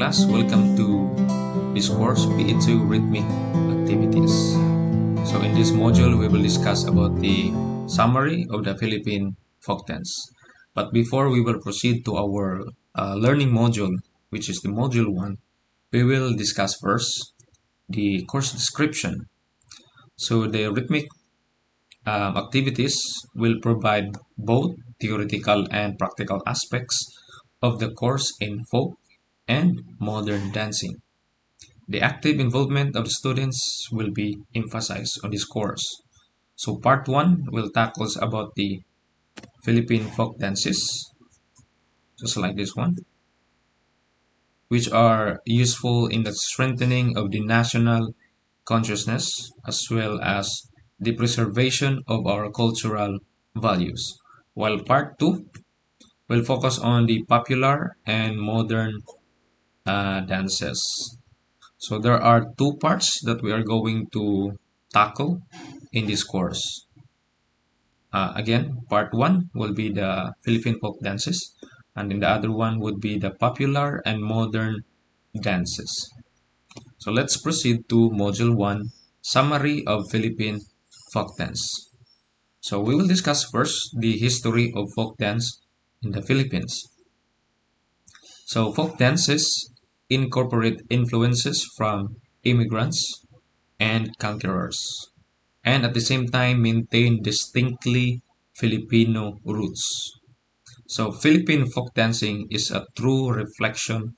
class, welcome to this course, PE2 Rhythmic Activities. So in this module, we will discuss about the summary of the Philippine folk dance. But before we will proceed to our learning module, which is the module 1, we will discuss first the course description. So the rhythmic activities will provide both theoretical and practical aspects of the course in folk and modern dancing. The active involvement of the students will be emphasized on this course. So part 1 will tackles about the Philippine folk dances, just like this one, which are useful in the strengthening of the national consciousness as well as the preservation of our cultural values. While part 2 will focus on the popular and modern dances. So there are two parts that we are going to tackle in this course. Again, part 1 will be the Philippine folk dances, and then the other one would be the popular and modern dances. So let's proceed to Module 1, Summary of Philippine Folk Dance. So we will discuss first the history of folk dance in the Philippines. So folk dances incorporate influences from immigrants and conquerors, and at the same time maintain distinctly Filipino roots. So Philippine folk dancing is a true reflection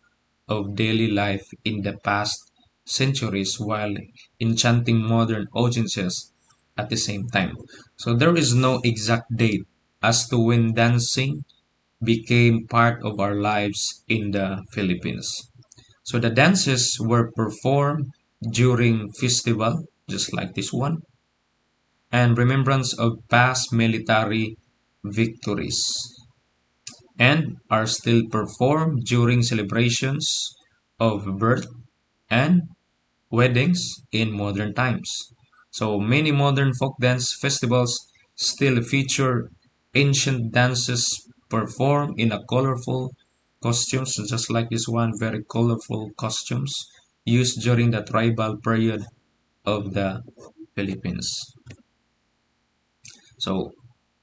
of daily life in the past centuries while enchanting modern audiences at the same time. So there is no exact date as to when dancing became part of our lives in the Philippines. So the dances were performed during festival, just like this one, and remembrance of past military victories, and are still performed during celebrations of birth and weddings in modern times. So many modern folk dance festivals still feature ancient dances performed in a colorful costumes, just like this one, very colorful costumes used during the tribal period of the Philippines. So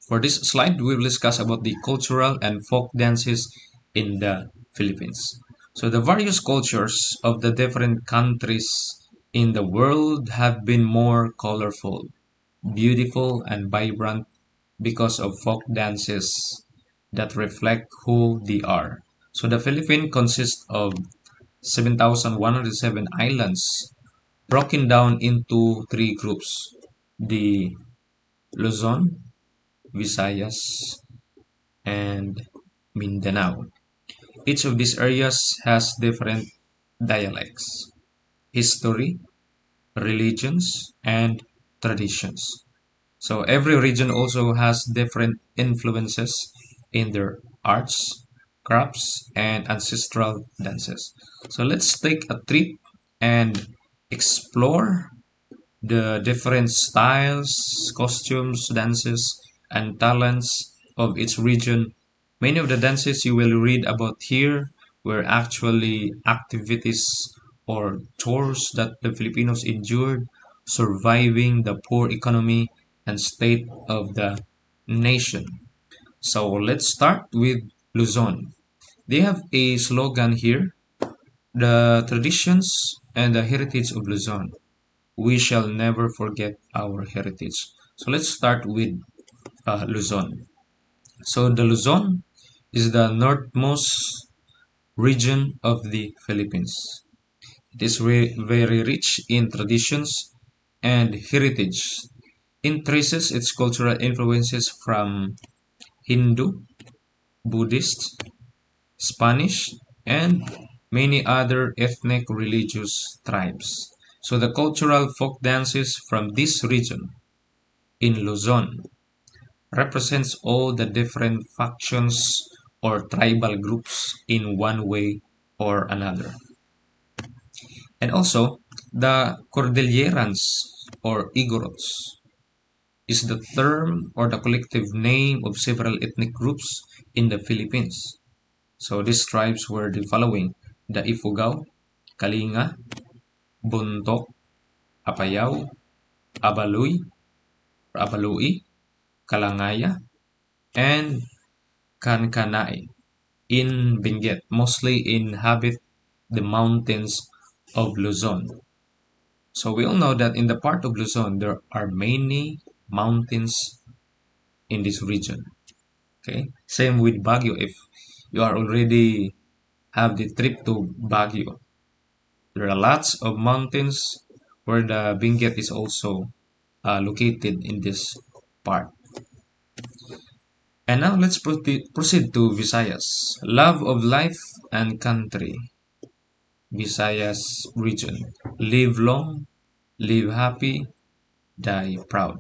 for this slide, we will discuss about the cultural and folk dances in the Philippines. So the various cultures of the different countries in the world have been more colorful, beautiful, and vibrant because of folk dances that reflect who they are. So the Philippines consists of 7,107 islands broken down into three groups: the Luzon, Visayas, and Mindanao. Each of these areas has different dialects, history, religions, and traditions. So every region also has different influences in their arts, crafts, and ancestral dances. So let's take a trip and explore the different styles, costumes, dances, and talents of each region. Many of the dances you will read about here were actually activities or chores that the Filipinos endured, surviving the poor economy and state of the nation. So let's start with Luzon. They have a slogan here: the traditions and the heritage of Luzon. We shall never forget our heritage. So let's start with Luzon. So the Luzon is the northmost region of the Philippines. It is very rich in traditions and heritage. It traces its cultural influences from Hindu, Buddhist, Spanish, and many other ethnic religious tribes. So the cultural folk dances from this region in Luzon represents all the different factions or tribal groups in one way or another. And also, the Cordillerans or Igorots is the term or the collective name of several ethnic groups in the Philippines. So these tribes were the following: the Ifugao, Kalinga, Buntok, Apayao, Abalui, Abalui, Kalangaya, and Kankanai in Benguet mostly inhabit the mountains of Luzon. So we all know that in the part of Luzon there are many mountains in this region. Okay, same with Baguio. If you are already have the trip to Baguio, there are lots of mountains where the Benguet is also located in this part. And now let's proceed to Visayas. Love of life and country. Visayas region. Live long, live happy, die proud.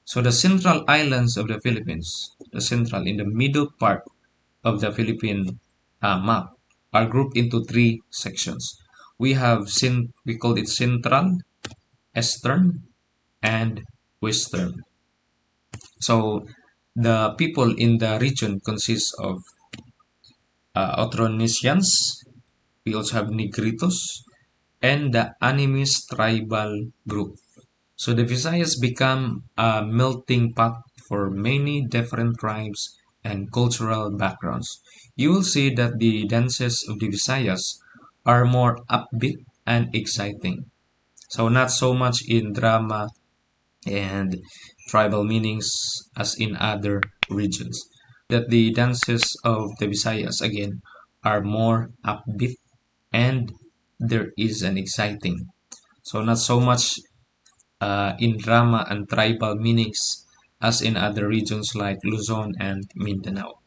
So the central islands of the Philippines, the central in the middle part of the Philippine map, are grouped into three sections. We call it central, eastern, and western. So the people in the region consist of Austronesians. We also have Negritos and the Animist tribal group. So the Visayas become a melting pot for many different tribes and cultural backgrounds. You will see that the dances of the Visayas are more upbeat and exciting. So not so much in drama and tribal meanings as in other regions. That the dances of the Visayas again are more upbeat and there is an exciting. So not so much in drama and tribal meanings as in other regions like Luzon and Mindanao.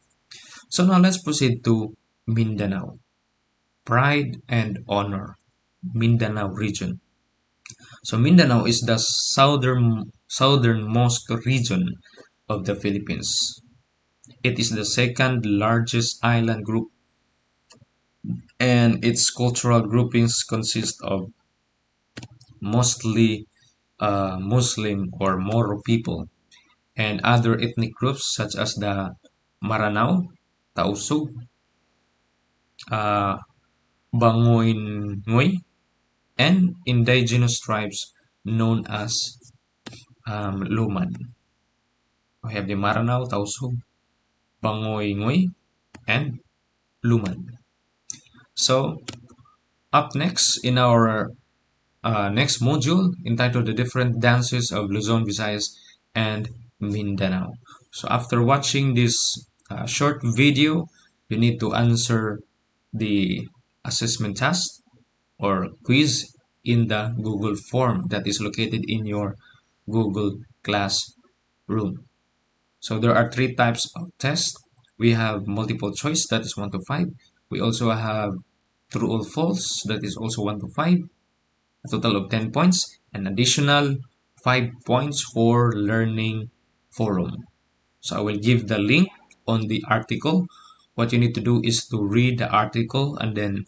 So now let's proceed to Mindanao. Pride and honor. Mindanao region. So Mindanao is the southernmost region of the Philippines. It is the second largest island group and its cultural groupings consist of mostly Muslim or Moro people and other ethnic groups such as the Maranao, Tausug, uh, Bangoy, and indigenous tribes known as Luman. We have the Maranao, Tausug, Bangoy, and Luman. So, up next in our next module entitled The Different Dances of Luzon, Visayas, and Mindanao. So after watching this short video, you need to answer the assessment task or quiz in the Google form that is located in your Google Classroom. So there are three types of tests. We have multiple choice, that is 1 to 5. We also have true or false, that is also 1 to 5. A total of 10 points, and additional 5 points for learning forum. So I will give the link on the article. What you need to do is to read the article and then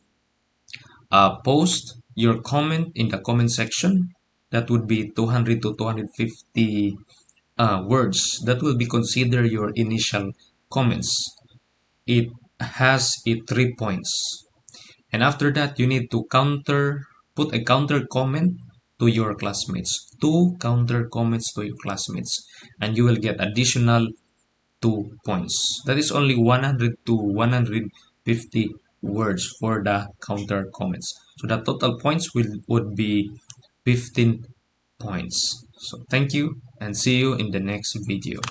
post your comment in the comment section. That would be 200 to 250 words. That will be considered your initial comments. It has 3 points. And after that, you need to put a counter comment to your classmates. 2 counter comments to your classmates. And you will get additional 2 points. That is only 100 to 150 words for the counter comments. So the total points would be 15 points. So thank you and see you in the next video.